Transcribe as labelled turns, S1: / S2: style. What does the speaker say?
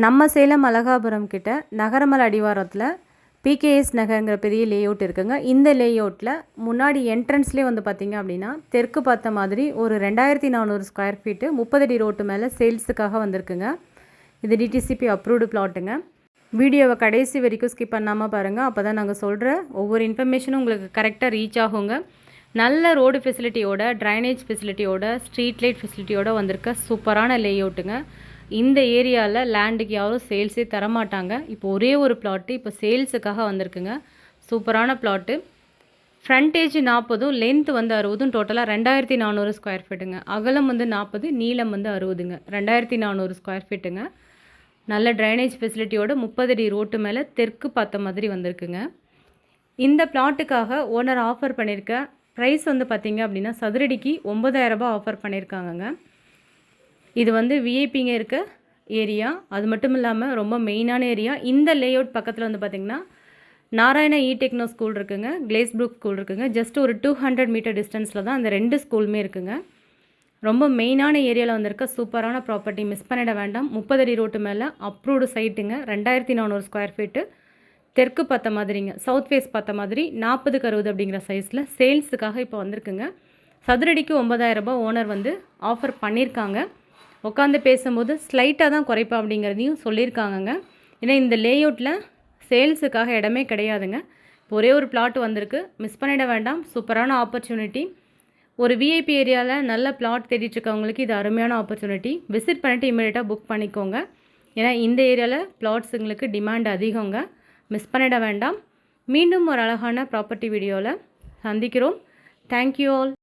S1: நம்ம சேலம் அழகாபுரம் கிட்ட நகரமல் அடிவாரத்தில் பிகேஎஸ் நகருங்கிற பெரிய லேஅவுட் இருக்குங்க. இந்த லேஅவுட்டில் முன்னாடி என்ட்ரன்ஸ்லேயே வந்து பார்த்திங்க அப்படின்னா தெற்கு பார்த்த மாதிரி ஒரு 2400 ஸ்கொயர் ஃபீட்டு 30 அடி ரோட்டு மேலே சேல்ஸுக்காக வந்திருக்குங்க. இது டிடிசிபி அப்ரூவ்டு பிளாட்டுங்க. வீடியோவை கடைசி வரைக்கும் ஸ்கிப் பண்ணாமல் பாருங்கள். அப்போ தான் நாங்கள் சொல்கிற ஒவ்வொரு இன்ஃபர்மேஷனும் உங்களுக்கு கரெக்டாக ரீச் ஆகுங்க. நல்ல ரோடு ஃபெசிலிட்டியோட, ட்ரைனேஜ் ஃபெசிலிட்டியோட, ஸ்ட்ரீட் லைட் ஃபெசிலிட்டியோடு வந்திருக்க சூப்பரான லேஅவுட்டுங்க. இந்த ஏரியாவில் லேண்டுக்கு யாரும் சேல்ஸே தரமாட்டாங்க. இப்போ ஒரே ஒரு பிளாட்டு இப்போ சேல்ஸுக்காக வந்திருக்குங்க. சூப்பரான பிளாட்டு. ஃப்ரண்டேஜ் 40, லென்த் வந்து 60, டோட்டலாக 2400 ஸ்கொயர் ஃபீட்டுங்க. அகலம் வந்து 40, நீளம் வந்து 60ங்க. 2400 ஸ்கொயர் ஃபீட்டுங்க. நல்ல ட்ரைனேஜ் ஃபெசிலிட்டியோட 30 அடி ரோட்டு மேலே தெற்கு பார்த்த மாதிரி வந்திருக்குங்க. இந்த பிளாட்டுக்காக ஓனர் ஆஃபர் பண்ணியிருக்க ப்ரைஸ் வந்து பார்த்திங்க அப்படின்னா சதுரடிக்கு 9000 ரூபாய் ஆஃபர் பண்ணியிருக்காங்கங்க. இது வந்து விஐபிங்க இருக்க ஏரியா. அது மட்டும் இல்லாமல் ரொம்ப மெயினான ஏரியா. இந்த லேஅவுட் பக்கத்தில் வந்து பார்த்திங்கன்னா நாராயணா டெக்னோ ஸ்கூல் இருக்குங்க, கிளேஸ் ப்ரூக் ஸ்கூல் இருக்குங்க. ஜஸ்ட் ஒரு 200 மீட்டர் டிஸ்டன்ஸில் தான் அந்த 2 ஸ்கூலுமே இருக்குங்க. ரொம்ப மெயினான ஏரியாவில் வந்திருக்க சூப்பரான ப்ராப்பர்ட்டி, மிஸ் பண்ணிட வேண்டாம். 30 அடி ரோட்டு மேலே அப்ரூவ்டு சைட்டுங்க. 2400 ஸ்கொயர் ஃபீட்டு, தெற்கு பார்த்த மாதிரிங்க, சவுத் ஃபேஸ் பார்த்த மாதிரி 40க்கு 60 அப்படிங்கிற சைஸில் சேல்ஸுக்காக இப்போ வந்திருக்குங்க. சதுரடிக்கு 9000 ரூபாய் ஓனர் வந்து ஆஃபர் பண்ணியிருக்காங்க. உட்காந்து பேசும்போது ஸ்லைட்டாக தான் குறைப்பா அப்படிங்கிறதையும் சொல்லியிருக்காங்கங்க. ஏன்னா இந்த லேஅவுட்டில் சேல்ஸுக்காக இடமே கிடையாதுங்க. ஒரே ஒரு பிளாட் வந்திருக்கு, மிஸ் பண்ணிட வேண்டாம். சூப்பரான ஆப்பர்ச்சுனிட்டி. ஒரு விஐபி ஏரியாவில் நல்ல பிளாட் தேடிட்டுருக்கவங்களுக்கு இது அருமையான ஆப்பர்ச்சுனிட்டி. விசிட் பண்ணிவிட்டு இமீடியட்டாக புக் பண்ணிக்கோங்க. ஏன்னா இந்த ஏரியாவில் பிளாட்ஸுங்களுக்கு டிமாண்ட் அதிகங்க. மிஸ் பண்ணிட வேண்டாம். மீண்டும் ஒரு அழகான ப்ராப்பர்ட்டி வீடியோவில் சந்திக்கிறோம். Thank you all.